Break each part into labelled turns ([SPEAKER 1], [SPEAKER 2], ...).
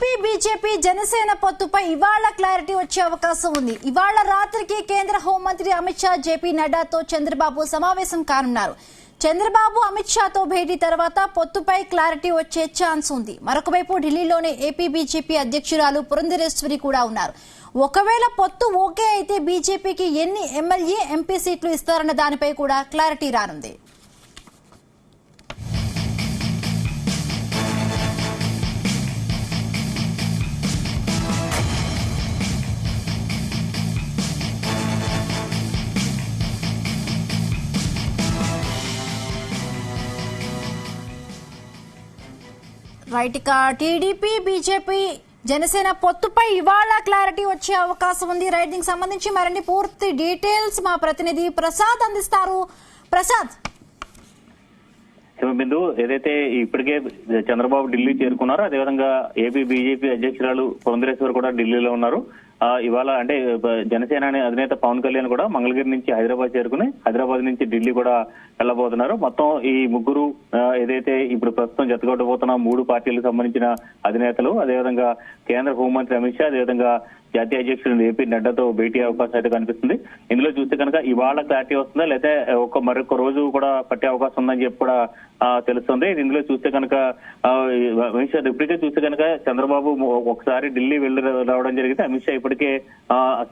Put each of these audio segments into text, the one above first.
[SPEAKER 1] TDP BJP Janasena పొత్తుపై ఇవాళ clarity వచ్చే అవకాశం ఉంది. ఇవాళ రాత్రికి కేంద్ర హోంమంత్రి అమిత్ షా జేపీ నడ్డాతో చంద్రబాబు సమావేశం కానున్నారు. చంద్రబాబు అమిత్ షాతో భేటీ తర్వాత పొత్తుపై క్లారిటీ వచ్చే ఛాన్స్ ఉంది. మరొకవైపు ఢిల్లీలోనే ఏపీ బీజేపీ అధ్యక్షురాలు పురంధరేశ్వరి కూడా ఉన్నారు. ఒకవేళ పొత్తు ఓకే అయితే బీజేపీకి ఎన్ని ఎమ్మెల్యే ఎంపీ సీట్లు ఇస్తారన్న దానిపై కూడా క్లారిటీ రానుంది. రైట్, ఇక టీడీపీ బీజేపీ జనసేన పొత్తుపై ఇవాళ క్లారిటీ వచ్చే అవకాశం ఉంది. రైట్, దీనికి సంబంధించి మరిన్ని పూర్తి డీటెయిల్స్ మా ప్రతినిధి ప్రసాద్ అందిస్తారు. ప్రసాద్,
[SPEAKER 2] బిందు ఏదైతే ఇప్పటికే చంద్రబాబు ఢిల్లీ చేరుకున్నారో అదేవిధంగా ఏపీ బీజేపీ అధ్యక్షురాలు పురంధరేశ్వరి కూడా ఢిల్లీలో ఉన్నారు. ఇవాళ అంటే జనసేన అధినేత పవన్ కళ్యాణ్ కూడా మంగళగిరి నుంచి హైదరాబాద్ చేరుకుని హైదరాబాద్ నుంచి ఢిల్లీ కూడా వెళ్లబోతున్నారు. మొత్తం ఈ ముగ్గురు ఏదైతే ఇప్పుడు ప్రస్తుతం జతగొట్టబోతున్న మూడు పార్టీలకు సంబంధించిన అధినేతలు, అదేవిధంగా కేంద్ర హోంమంత్రి అమిత్ షా, అదేవిధంగా జాతీయ అధ్యక్షుడు ఏపీ నడ్డాతో భేటీ అవకాశం అయితే కనిపిస్తుంది. ఇందులో చూస్తే కనుక ఇవాళ క్లారిటీ వస్తుందా లేదా మరొక రోజు కూడా పట్టే అవకాశం ఉందని చెప్పి కూడా తెలుస్తుంది. ఇందులో చూస్తే కనుక అమిత్ షా ఇప్పటికే చూస్తే కనుక చంద్రబాబు ఒకసారి ఢిల్లీ వెళ్లి రావడం జరిగింది. అమిత్ షా ఇప్పటికే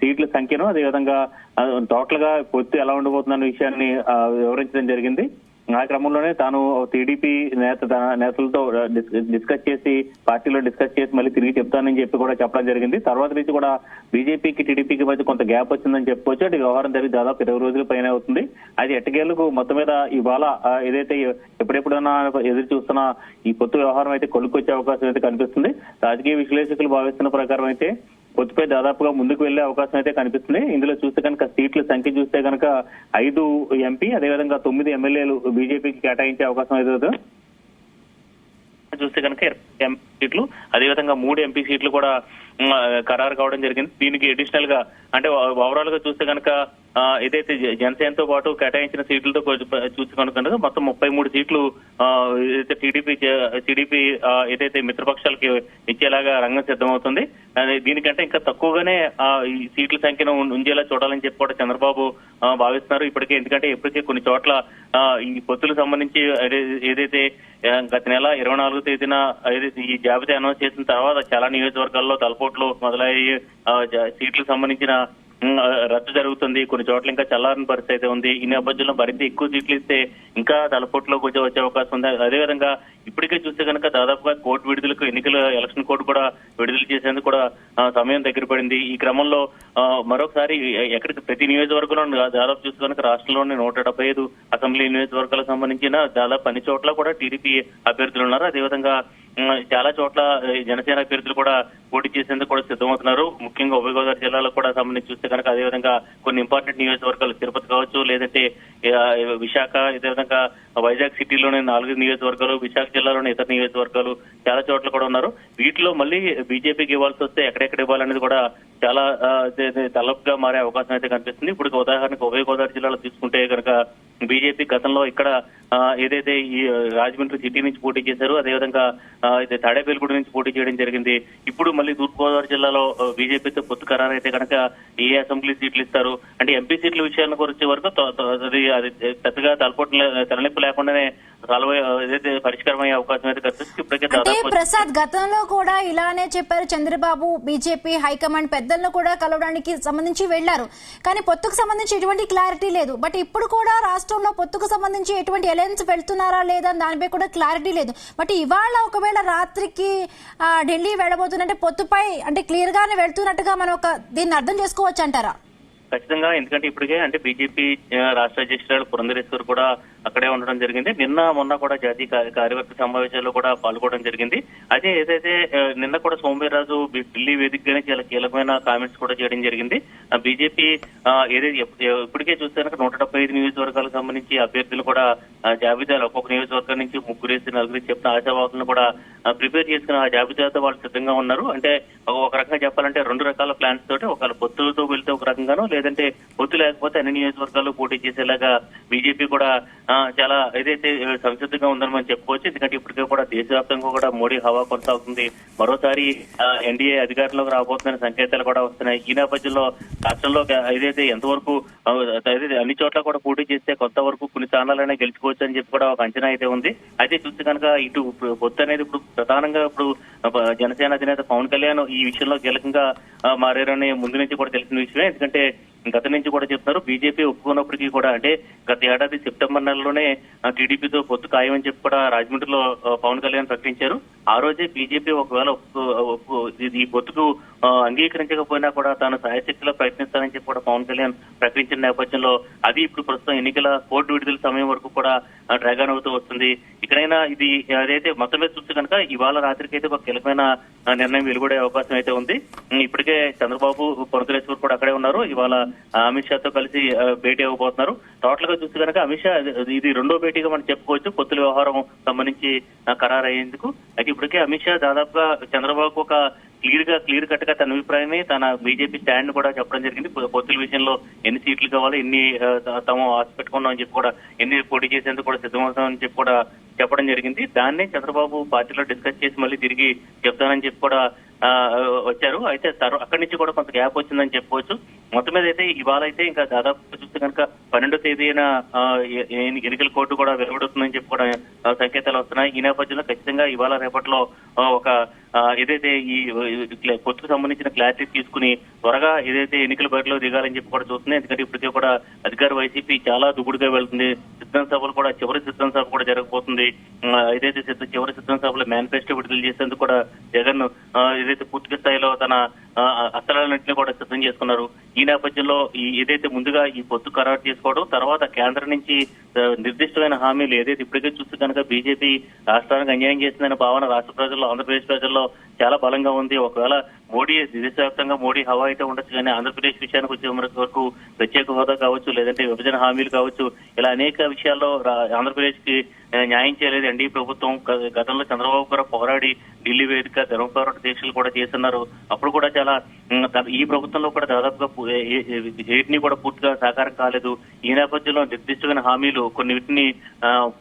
[SPEAKER 2] సీట్ల సంఖ్యను అదేవిధంగా టోటల్ గా పొత్తు ఎలా ఉండబోతుందన్న విషయాన్ని వివరించడం జరిగింది. ఆ క్రమంలోనే తాను టీడీపీ నేతలతో డిస్కస్ చేసి పార్టీలో డిస్కస్ చేసి మళ్ళీ తిరిగి చెప్తానని చెప్పి కూడా చెప్పడం జరిగింది. తర్వాత నుంచి కూడా బీజేపీకి టీడీపీకి మధ్య కొంత గ్యాప్ వచ్చిందని చెప్పుకోవచ్చు. అటు వ్యవహారం జరిగి దాదాపు 20 రోజుల పైన అవుతుంది. అది ఎట్టకేళ్లకు మొత్తం మీద ఇవాళ ఏదైతే ఎప్పుడెప్పుడైనా ఎదురు చూస్తున్న ఈ పొత్తు వ్యవహారం అయితే కొలుక్కొచ్చే అవకాశం అయితే కనిపిస్తుంది. రాజకీయ విశ్లేషకులు భావిస్తున్న ప్రకారం అయితే పొత్తుపై దాదాపుగా ముందుకు వెళ్లే అవకాశం అయితే కనిపిస్తుంది. ఇందులో చూస్తే కనుక సీట్ల సంఖ్య చూస్తే కనుక 5 ఎంపీ అదేవిధంగా 9 ఎమ్మెల్యేలు బీజేపీకి కేటాయించే అవకాశం అయితే చూస్తే కనుక 20 ఎంపీ సీట్లు అదేవిధంగా 3 ఎంపీ సీట్లు కూడా ఖరారు కావడం జరిగింది. దీనికి అడిషనల్ గా అంటే ఓవరాల్ గా చూస్తే కనుక ఏదైతే జనసేనతో పాటు కేటాయించిన సీట్లతో చూసి కనుక మొత్తం 33 సీట్లు ఏదైతే టీడీపీ ఏదైతే మిత్రపక్షాలకి ఇచ్చేలాగా రంగం సిద్ధమవుతుంది. దీనికంటే ఇంకా తక్కువగానే ఈ సీట్ల సంఖ్యను ఉంచేలా చూడాలని చెప్పి కూడా చంద్రబాబు భావిస్తున్నారు ఇప్పటికే. ఎందుకంటే ఇప్పటికే కొన్ని చోట్ల ఈ పొత్తులకు సంబంధించి ఏదైతే గత నెల 24వ తేదీన ఏదైతే ఈ జాబితా అనౌన్స్ చేసిన తర్వాత చాలా నియోజకవర్గాల్లో తలపోట్లు మొదలయ్యి సీట్లకు సంబంధించిన రద్దు జరుగుతుంది. కొన్ని చోట్ల ఇంకా చల్లారని పరిస్థితి అయితే ఉంది. ఈ నేపథ్యంలో మరింత ఎక్కువ సీట్లు ఇస్తే ఇంకా తలపోట్లోకి వచ్చే అవకాశం ఉంది. అదేవిధంగా ఇప్పటికే చూస్తే కనుక దాదాపుగా కోర్టు విడుదలకు ఎలక్షన్ కోడ్ కూడా విడుదల చేసేందుకు కూడా సమయం దగ్గర పడింది. ఈ క్రమంలో మరొకసారి ఎక్కడికి ప్రతి నియోజకవర్గంలో దాదాపు చూస్తే కనుక రాష్ట్రంలోని 175 అసెంబ్లీ నియోజకవర్గాలకు సంబంధించిన దాదాపు అన్ని చోట్ల కూడా టీడీపీ అభ్యర్థులు ఉన్నారు. అదేవిధంగా చాలా చోట్ల జనసేన అభ్యర్థులు కూడా పోటీ చేసేందుకు కూడా సిద్ధమవుతున్నారు. ముఖ్యంగా ఉభయ గోదావరి జిల్లాలో కూడా సంబంధించి చూస్తే కనుక అదేవిధంగా కొన్ని ఇంపార్టెంట్ నియోజకవర్గాలు తిరుపతి కావచ్చు, లేదంటే విశాఖ, అదేవిధంగా వైజాగ్ సిటీలోని 4 నియోజకవర్గాలు, విశాఖ జిల్లాలోని ఇతర నియోజకవర్గాలు చాలా చోట్ల కూడా ఉన్నారు. వీటిలో మళ్ళీ బీజేపీకి ఇవ్వాల్సి వస్తే ఎక్కడెక్కడ ఇవ్వాలనేది కూడా చాలా తలపుగా మారే అవకాశం అయితే కనిపిస్తుంది. ఇప్పుడు ఉదాహరణకు ఉభయ గోదావరి జిల్లాలో తీసుకుంటే కనుక బీజేపీ గతంలో ఇక్కడ ఏదైతే ఈ రాజమండ్రి సిటీ నుంచి పోటీ చేశారు, అదేవిధంగా తాడేపల్లిగూడ నుంచి పోటీ చేయడం జరిగింది. ఇప్పుడు మళ్ళీ తూర్పుగోదావరి జిల్లాలో బీజేపీతో పొత్తు ఖరారు అయితే కనుక ఏ అసెంబ్లీ సీట్లు ఇస్తారు అంటే ఎంపీ సీట్ల విషయానికి వచ్చే వరకు అది పెద్దగా తలనొప్పి లేకుండానే ఏదైతే పరిష్కారం అయ్యే అవకాశం అయితే కనిపిస్తుంది. ఇప్పటికే
[SPEAKER 1] ప్రసాద్ గతంలో కూడా ఇలానే చెప్పారు. చంద్రబాబు బీజేపీ హైకమాండ్ పెద్దలను కూడా కలవడానికి సంబంధించి వెళ్లారు, కానీ పొత్తుకు సంబంధించి ఎటువంటి క్లారిటీ లేదు. బట్ ఇప్పుడు కూడా రాష్ట్రంలో పొత్తుకు సంబంధించి ఎటువంటి అలయన్స్ వెళ్తున్నారా లేదా దానిపై కూడా క్లారిటీ లేదు. బట్ ఇవాళ ఒకవేళ రాత్రికి ఢిల్లీ వెళ్ళబోతున్నట్టే పొత్తుపై అంటే క్లియర్ గానే వెళ్తున్నట్టుగా మనం దీన్ని అర్థం చేసుకోవచ్చు అంటారా?
[SPEAKER 2] ఖచ్చితంగా, ఎందుకంటే ఇప్పటికే అంటే బీజేపీ రాష్ట్ర అధ్యక్షురాలు పురంధరేశ్వరి కూడా అక్కడే ఉండడం జరిగింది. మొన్న కూడా జాతీయ కార్యవర్గ సమావేశాల్లో కూడా పాల్గొనడం జరిగింది. అదే ఏదైతే నిన్న కూడా సోమవీర్రాజు ఢిల్లీ వేదికగానే చాలా కీలకమైన కామెంట్స్ కూడా చేయడం జరిగింది. బీజేపీ ఏదైతే ఇప్పటికే చూస్తే 175 నియోజకవర్గాలకు సంబంధించి అభ్యర్థులు కూడా జాబితాలు ఒక్కొక్క నియోజకవర్గం నుంచి 3-4 చెప్పిన ఆశావాకులను కూడా ప్రిపేర్ చేసుకున్న ఆ జాబితాతో వాళ్ళు సిద్ధంగా ఉన్నారు. అంటే ఒక రకంగా చెప్పాలంటే 2 రకాల ప్లాన్స్ తోటి ఒకవేళ పొత్తులతో వెళ్తే ఒక రకంగానో, లేదంటే పొత్తు లేకపోతే అన్ని నియోజకవర్గాల్లో పోటీ చేసేలాగా బీజేపీ కూడా చాలా ఏదైతే సంసిద్ధంగా ఉందని మనం చెప్పుకోవచ్చు. ఎందుకంటే ఇప్పటికే కూడా దేశవ్యాప్తంగా కూడా మోడీ హవా కొనసాగుతుంది. మరోసారి ఎన్డీఏ అధికారంలోకి రాబోతున్న సంకేతాలు కూడా వస్తున్నాయి. ఈ నేపథ్యంలో రాష్ట్రంలో ఏదైతే ఎంతవరకు అన్ని చోట్ల కూడా పోటీ చేస్తే కొంతవరకు కొన్ని స్థానాలైనా గెలుచుకోవచ్చు అని చెప్పి కూడా ఒక అంచనా అయితే ఉంది. అయితే చూస్తే కనుక ఇటు పొత్తు అనేది ఇప్పుడు ప్రధానంగా ఇప్పుడు జనసేన అధినేత పవన్ కళ్యాణ్ ఈ విషయంలో కీలకంగా మారారని ముందు నుంచి కూడా తెలిసిన విషయమే. ఎందుకంటే గత నుంచి కూడా చెప్తున్నారు బీజేపీ ఒప్పుకున్నప్పటికీ కూడా, అంటే గత ఏడాది సెప్టెంబర్ నెలలోనే టీడీపీతో పొత్తు ఖాయమని చెప్పి కూడా రాజమండ్రిలో పవన్ కళ్యాణ్ ప్రకటించారు. ఆ రోజే బీజేపీ ఒకవేళ ఈ పొత్తుకు అంగీకరించకపోయినా కూడా తాను సాయశక్తిలో ప్రయత్నిస్తానని చెప్పి కూడా పవన్ కళ్యాణ్ ప్రకటించిన నేపథ్యంలో అది ఇప్పుడు ప్రస్తుతం ఎన్నికల కోడ్ విడుదల సమయం వరకు కూడా డ్రాగన్ అవుతూ వస్తుంది. ఇక్కడైనా ఇది అదైతే మొత్తం మీద చూస్తే కనుక ఇవాళ రాత్రికి అయితే ఒక కీలకమైన నిర్ణయం వెలువడే అవకాశం అయితే ఉంది. ఇప్పటికే చంద్రబాబు పురంధరేశ్వర్ కూడా అక్కడే ఉన్నారు. ఇవాళ అమిత్ షాతో కలిసి భేటీ అవ్వబోతున్నారు. టోటల్ గా చూస్తే కనుక అమిత్ షా ఇది రెండో భేటీగా మనం చెప్పుకోవచ్చు పొత్తుల వ్యవహారం సంబంధించి ఖరారు అయ్యేందుకు. అయితే ఇప్పటికే అమిత్ షా దాదాపుగా చంద్రబాబుకు ఒక క్లియర్ కట్ గా తన అభిప్రాయమే తన బీజేపీ స్టాండ్ కూడా చెప్పడం జరిగింది. పొత్తుల విషయంలో ఎన్ని సీట్లు కావాలి, ఎన్ని తాము ఆశ పెట్టుకున్నాం అని చెప్పి కూడా, ఎన్ని పోటీ చేసేందుకు కూడా సిద్ధమవుతామని చెప్పి కూడా చెప్పడం జరిగింది. దాన్నే చంద్రబాబు పార్టీలో డిస్కస్ చేసి మళ్ళీ తిరిగి చెప్తానని చెప్పి కూడా వచ్చారు. అయితే అక్కడి నుంచి కూడా కొంత గ్యాప్ వచ్చిందని చెప్పుకోవచ్చు. మొత్తం మీద అయితే ఇవాళ అయితే ఇంకా దాదాపు చూస్తే కనుక 12వ తేదీన ఎన్నికల కోర్టు కూడా వెలువడుతుందని చెప్పి కూడా సంకేతాలు వస్తున్నాయి. ఈ నేపథ్యంలో ఖచ్చితంగా ఇవాళ రేపట్లో ఒక ఏదైతే ఈ పొత్తుకు సంబంధించిన క్లారిటీ తీసుకుని త్వరగా ఏదైతే ఎన్నికల బరిలో దిగాలని చెప్పి కూడా చూస్తుంది. ఎందుకంటే ఇప్పటికే కూడా అధికార వైసీపీ చాలా దుగుడుగా వెళ్తుంది. సిద్ధం సభలు కూడా చివరి సిద్ధం సభ కూడా జరగబోతుంది. ఏదైతే చివరి సిద్ధం సభలో మేనిఫెస్టో విడుదల చేసేందుకు కూడా జగన్ ఏదైతే పూర్తి స్థాయిలో తన అస్త్రాలన్నింటినీ కూడా సిద్ధం చేసుకున్నారు. ఈ నేపథ్యంలో ఏదైతే ముందుగా ఈ పొత్తు ఖరారు చేసుకోవడం, తర్వాత కేంద్రం నుంచి నిర్దిష్టమైన హామీలు ఏదైతే ఇప్పటికే చూస్తే కనుక బీజేపీ రాష్ట్రానికి అన్యాయం చేసిందనే భావన రాష్ట్ర ప్రజల్లో, ఆంధ్రప్రదేశ్ ప్రజల్లో చాలా బలంగా ఉంది. ఒకవేళ మోడీ దేశవ్యాప్తంగా మోడీ హవా అయితే ఉండొచ్చు, కానీ ఆంధ్రప్రదేశ్ విషయానికి వచ్చే వరకు ప్రత్యేక హోదా కావచ్చు, లేదంటే విభజన హామీలు కావచ్చు, ఇలా అనేక విషయాల్లో ఆంధ్రప్రదేశ్ కి న్యాయం చేయలేదు ఎన్డీఏ ప్రభుత్వం. గతంలో చంద్రబాబు గారు పోరాడి ఢిల్లీ వేదిక ధర్మ పోరాట దీక్షలు కూడా చేస్తున్నారు. అప్పుడు కూడా చాలా ఈ ప్రభుత్వంలో కూడా దాదాపుగా ఏటిని కూడా పూర్తిగా సాకారం కాలేదు. ఈ నేపథ్యంలో నిర్దిష్టమైన హామీలు కొన్ని వీటిని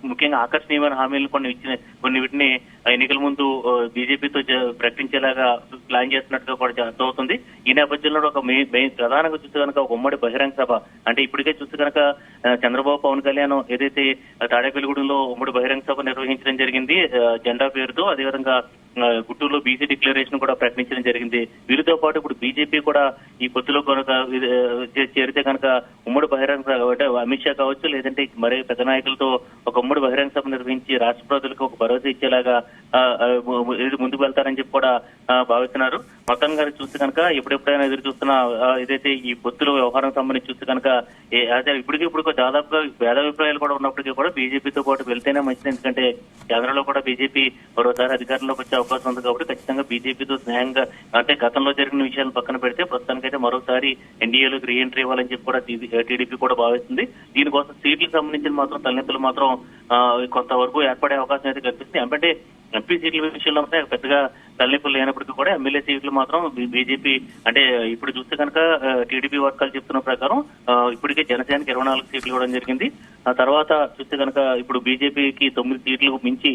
[SPEAKER 2] ముఖ్యంగా ఆకర్షణీయమైన హామీలు కొన్ని వీటిని ఎన్నికల ముందు బీజేపీతో ప్రకటించేలాగా ప్లాన్ చేస్తున్నట్టుగా కూడా అర్థమవుతుంది. ఈ నేపథ్యంలో ఒక ప్రధానంగా చూస్తే కనుక ఒక ఉమ్మడి బహిరంగ సభ, అంటే ఇప్పటికే చూస్తే కనుక చంద్రబాబు పవన్ కళ్యాణ్ ఏదైతే తాడేపల్లిగూడెంలో ఉమ్మడి బహిరంగ సభ నిర్వహించడం జరిగింది జెండా పేరుతో. అదేవిధంగా గుంటూరులో బీసీ డిక్లరేషన్ కూడా ప్రకటించడం జరిగింది. వీరితో పాటు ఇప్పుడు బీజేపీ కూడా ఈ పొత్తులో కనుక చేరితే కనుక ఉమ్మడి బహిరంగ సభ, అంటే అమిత్ షా కావచ్చు, లేదంటే మరే పెద్ద నాయకులతో ఒక ఉమ్మడి బహిరంగ సభ నిర్వహించి రాష్ట్ర ప్రజలకు ఒక భరోసా ఇచ్చేలాగా ముందుకు వెళ్తారని చెప్పి కూడా భావిస్తున్నారు. మొత్తంగా చూస్తే కనుక ఎప్పుడెప్పుడైనా ఎదురు చూస్తున్న ఏదైతే ఈ పొత్తుల వ్యవహారం సంబంధించి చూస్తే కనుక ఇప్పుడు దాదాపుగా భేదాభిప్రాయాలు కూడా ఉన్నప్పటికీ కూడా బీజేపీతో పాటు వెళ్తేనే మంచిది. ఎందుకంటే కేంద్రంలో కూడా బీజేపీ మరోసారి అధికారంలోకి వచ్చే అవకాశం ఉంది కాబట్టి ఖచ్చితంగా బీజేపీతో స్నేహంగా, అంటే గతంలో జరిగిన విషయాలు పక్కన పెడితే ప్రస్తుతానికైతే మరోసారి ఎన్డీఏలోకి రీఎంట్రీ ఇవ్వాలని చెప్పి కూడా టీడీపీ కూడా భావిస్తుంది. దీనికోసం సీట్లకు సంబంధించిన మాత్రం తలనొప్పులు మాత్రం కొంతవరకు ఏర్పడే అవకాశం అయితే కనిపిస్తుంది. అంటే ఎంపీ సీట్ల విషయంలో పెద్దగా తలనొప్పులు లేనప్పటికీ కూడా ఎమ్మెల్యే సీట్లు మాత్రం బీజేపీ, అంటే ఇప్పుడు చూస్తే కనుక టీడీపీ వర్గాలు చెప్తున్న ప్రకారం ఇప్పటికే జనసేనకి 24 సీట్లు ఇవ్వడం జరిగింది. ఆ తర్వాత చూస్తే కనుక ఇప్పుడు బీజేపీకి 9 సీట్లకు మించి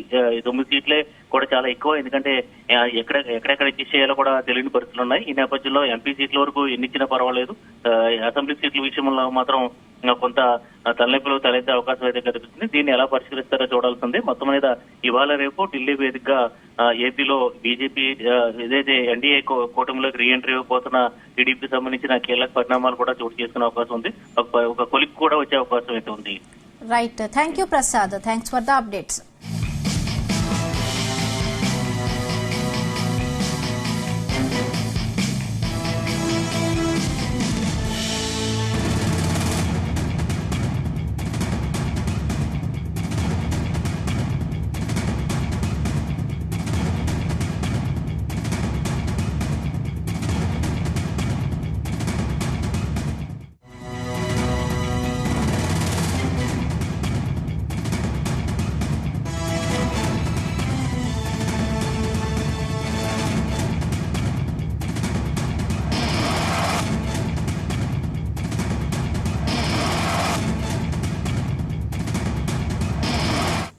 [SPEAKER 2] 9 సీట్లే కూడా చాలా ఎక్కువ. ఎందుకంటే ఎక్కడెక్కడ చేయాలో కూడా తెలియని పరిస్థితులు ఉన్నాయి. ఈ నేపథ్యంలో ఎంపీ సీట్ల వరకు ఎన్నిచ్చినా పర్వాలేదు, అసెంబ్లీ సీట్ల విషయంలో మాత్రం కొంత తలనొప్పులు తలెత్తే అవకాశం అయితే కనిపిస్తుంది. దీన్ని ఎలా పరిష్కరిస్తారో చూడాల్సిందే. మొత్తం మీద ఇవాళ రేపు ఢిల్లీ వేదికగా ఏపీలో బీజేపీ ఏదైతే ఎన్డీఏ కూటమిలోకి రీఎంట్రీ ఇవ్వబోతున్న టీడీపీకి సంబంధించిన కీలక పరిణామాలు కూడా చోటు చేసుకునే అవకాశం ఉంది. ఒక కొలిక్ కూడా వచ్చే అవకాశం అయితే ఉంది.
[SPEAKER 1] Right, thank you Prasad, thanks for the updates.